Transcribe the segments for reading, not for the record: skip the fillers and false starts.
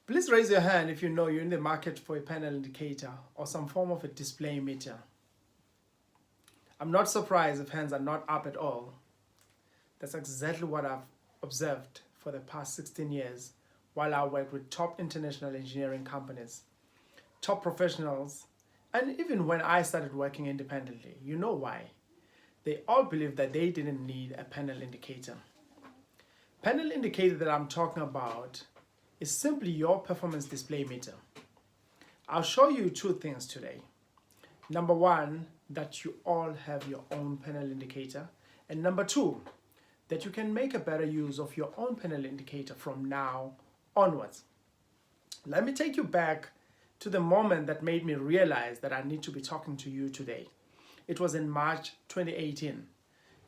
Please raise your hand if you know you're in the market for a panel indicator or some form of a display meter. I'm not surprised if hands are not up at all. That's exactly what I've observed for the past 16 years while I work with top international engineering companies, top professionals, and even when I started working independently. You know why? They all believed that they didn't need a panel indicator. Panel indicator that I'm talking about is simply your performance display meter. I'll show you two things today. Number one, that you all have your own panel indicator. And number two, that you can make a better use of your own panel indicator from now onwards. Let me take you back to the moment that made me realize that I need to be talking to you today. It was in March 2018.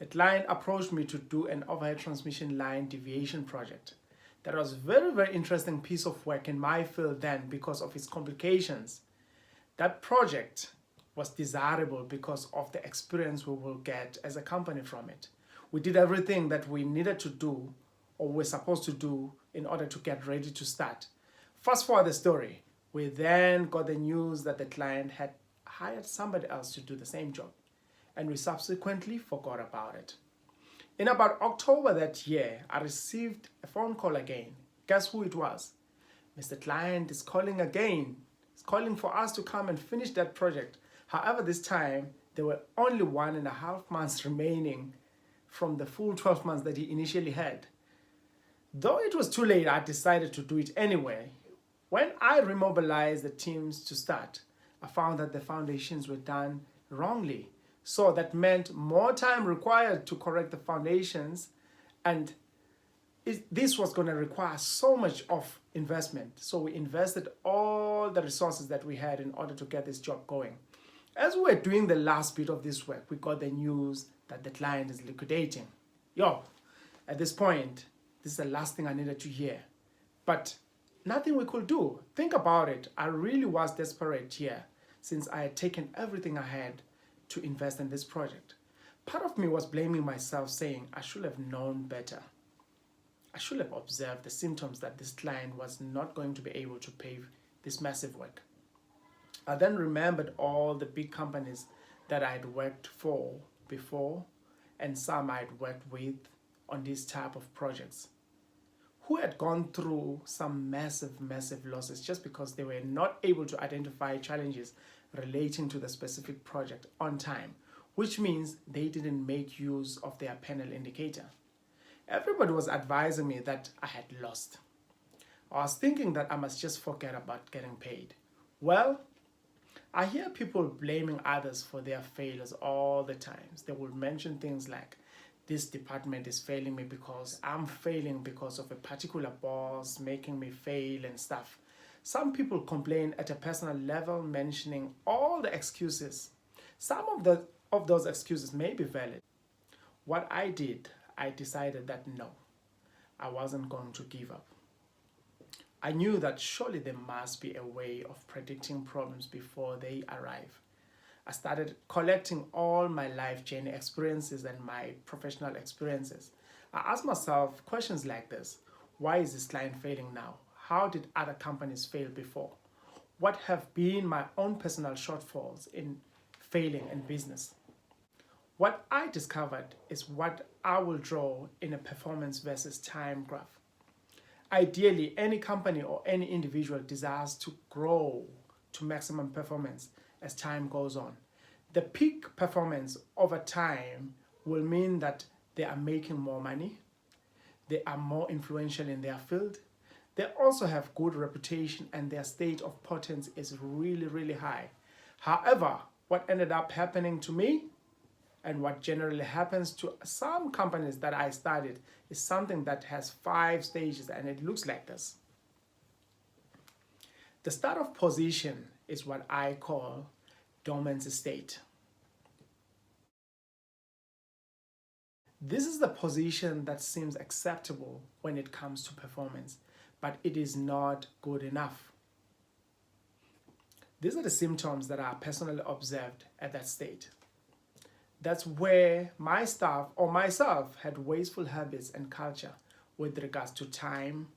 A client approached me to do an overhead transmission line deviation project. That was a very, very interesting piece of work in my field then because of its complications. That project was desirable because of the experience we will get as a company from it. We did everything that we needed to do or were supposed to do in order to get ready to start. Fast forward the story, we then got the news that the client had hired somebody else to do the same job, and we subsequently forgot about it. In about October that year, I received a phone call again. Guess who it was? Mr. Client is calling again. He's calling for us to come and finish that project. However, this time, there were only 1.5 months remaining from the full 12 months that he initially had. Though it was too late, I decided to do it anyway. When I remobilized the teams to start, I found that the foundations were done wrongly. So that meant more time required to correct the foundations, and this was going to require so much of investment. So we invested all the resources that we had in order to get this job going. As we were doing the last bit of this work, we got the news that the client is liquidating. At this point, this is the last thing I needed to hear. But nothing we could do. Think about it. I really was desperate here since I had taken everything I had to invest in this project. Part of me was blaming myself, saying I should have known better. I should have observed the symptoms that this client was not going to be able to pay this massive work. I then remembered all the big companies that I had worked for before and some I had worked with on these type of projects who had gone through some massive losses just because they were not able to identify challenges relating to the specific project on time, which means they didn't make use of their panel indicator. Everybody was advising me that I had lost. I was thinking that I must just forget about getting paid. Well, I hear people blaming others for their failures all the time. They will mention things like, this department is failing me because I'm failing because of a particular boss making me fail and stuff. Some people complain at a personal level, mentioning all the excuses. Some of those excuses may be valid. What I did, I decided that no, I wasn't going to give up. I knew that surely there must be a way of predicting problems before they arrive. I started collecting all my life journey experiences and my professional experiences. I asked myself questions like this. Why is this client failing now? How did other companies fail before? What have been my own personal shortfalls in failing in business? What I discovered is what I will draw in a performance versus time graph. Ideally, any company or any individual desires to grow to maximum performance as time goes on. The peak performance over time will mean that they are making more money, they are more influential in their field, they also have good reputation, and their state of potence is really high. However, what ended up happening to me and what generally happens to some companies that I studied is something that has 5 stages, and it looks like this. The start of position is what I call dormant state. This is the position that seems acceptable when it comes to performance, but it is not good enough. These are the symptoms that are personally observed at that state. That's where my staff or myself had wasteful habits and culture with regards to time,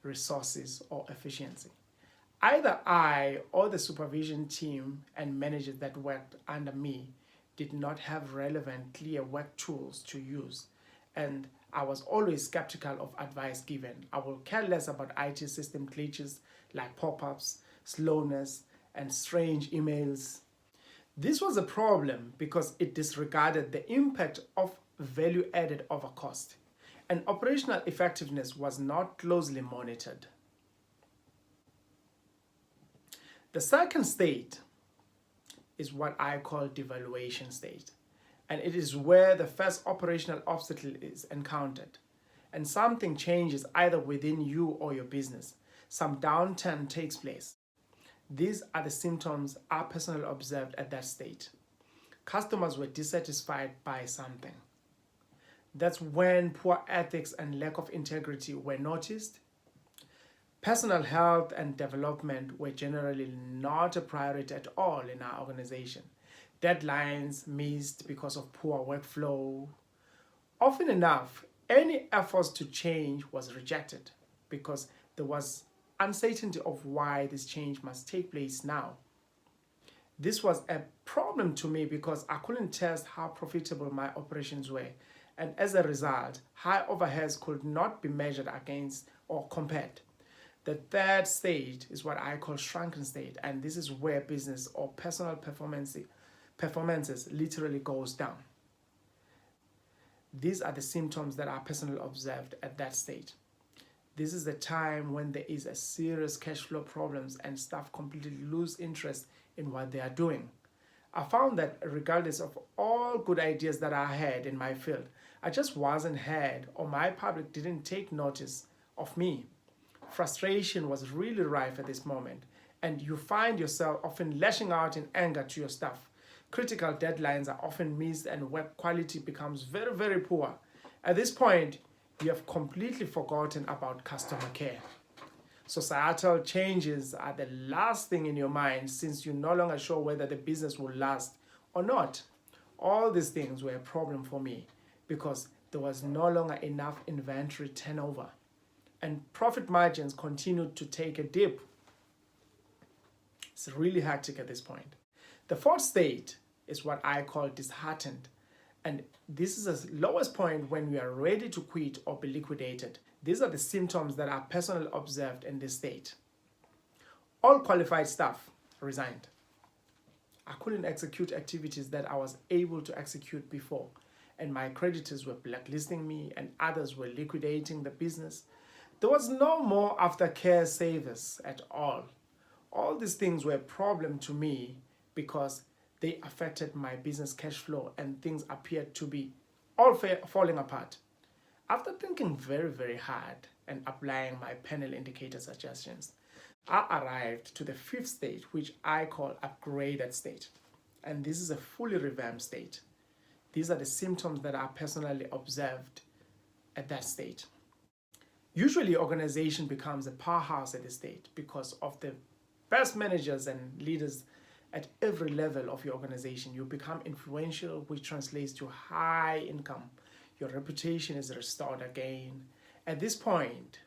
resources, or efficiency. Either I or the supervision team and managers that worked under me did not have relevant, clear work tools to use, and I was always skeptical of advice given. I will care less about IT system glitches like pop ups, slowness, and strange emails. This was a problem because it disregarded the impact of value added over cost, and operational effectiveness was not closely monitored. The second state is what I call devaluation state, and it is where the first operational obstacle is encountered and something changes either within you or your business. Some downturn takes place. These are the symptoms I personally observed at that state. Customers were dissatisfied by something. That's when poor ethics and lack of integrity were noticed. Personal health and development were generally not a priority at all in our organization. Deadlines missed because of poor workflow. Often enough, any efforts to change was rejected because there was uncertainty of why this change must take place now. This was a problem to me because I couldn't test how profitable my operations were, and as a result, high overheads could not be measured against or compared. The third stage is what I call shrunken state, and this is where business or personal performances literally goes down. These are the symptoms that I personally observed at that stage. This is the time when there is a serious cash flow problems and staff completely lose interest in what they are doing. I found that regardless of all good ideas that I had in my field, I just wasn't heard or my public didn't take notice of me. Frustration was really rife at this moment, and you find yourself often lashing out in anger to your staff. Critical deadlines are often missed and work quality becomes very, very poor. At this point, you have completely forgotten about customer care. Societal changes are the last thing in your mind since you're no longer sure whether the business will last or not. All these things were a problem for me because there was no longer enough inventory turnover and profit margins continued to take a dip. It's really hectic at this point. The fourth state is what I call disheartened. And this is the lowest point when we are ready to quit or be liquidated. These are the symptoms that I personally observed in this state. All qualified staff resigned. I couldn't execute activities that I was able to execute before, and my creditors were blacklisting me and others were liquidating the business. There was no more aftercare service at all. All these things were a problem to me because they affected my business cash flow and things appeared to be all falling apart. After thinking very, very hard and applying my panel indicator suggestions, I arrived to the fifth state, which I call upgraded state. And this is a fully revamped state. These are the symptoms that I personally observed at that state. Usually, organization becomes a powerhouse at this state because of the best managers and leaders at every level of your organization. You become influential, which translates to high income. Your reputation is restored again. At this point,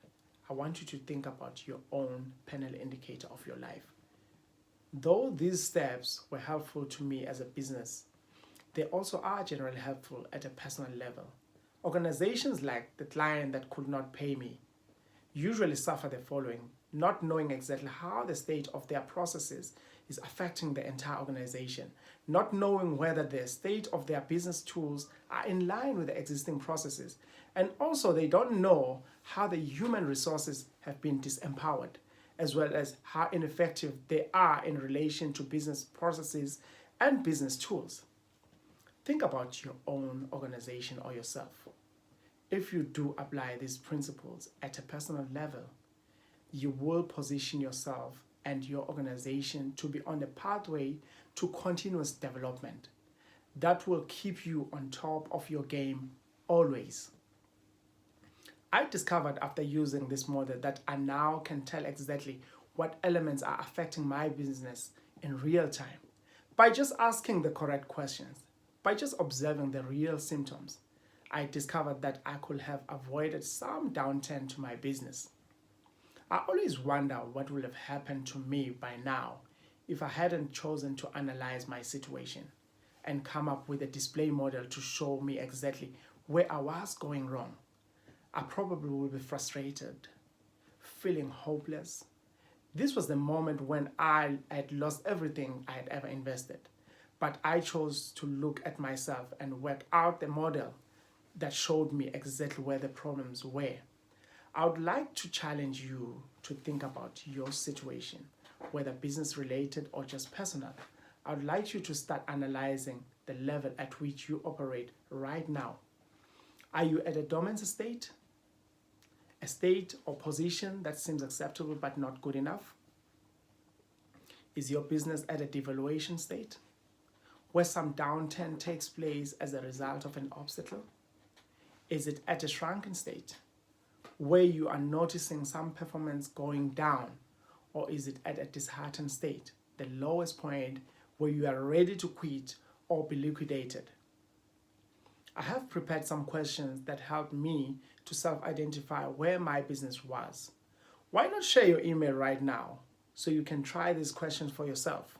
I want you to think about your own panel indicator of your life. Though these steps were helpful to me as a business, they also are generally helpful at a personal level. Organizations like the client that could not pay me usually suffer the following: not knowing exactly how the state of their processes is affecting the entire organization, not knowing whether the state of their business tools are in line with the existing processes, and also they don't know how the human resources have been disempowered, as well as how ineffective they are in relation to business processes and business tools. Think about your own organization or yourself. If you do apply these principles at a personal level, you will position yourself and your organization to be on the pathway to continuous development. That will keep you on top of your game always. I discovered after using this model that I now can tell exactly what elements are affecting my business in real time by just asking the correct questions, by just observing the real symptoms. I discovered that I could have avoided some downturn to my business. I always wonder what would have happened to me by now if I hadn't chosen to analyze my situation and come up with a display model to show me exactly where I was going wrong. I probably would be frustrated, feeling hopeless. This was the moment when I had lost everything I had ever invested. But I chose to look at myself and work out the model that showed me exactly where the problems were. I would like to challenge you to think about your situation, whether business related or just personal. I would like you to start analyzing the level at which you operate right now. Are you at a dormant state? A state or position that seems acceptable but not good enough? Is your business at a devaluation state, where some downturn takes place as a result of an obstacle? Is it at a shrunken state, where you are noticing some performance going down? Or is it at a disheartened state, the lowest point where you are ready to quit or be liquidated? I have prepared some questions that help me to self-identify where my business was. Why not share your email right now so you can try these questions for yourself?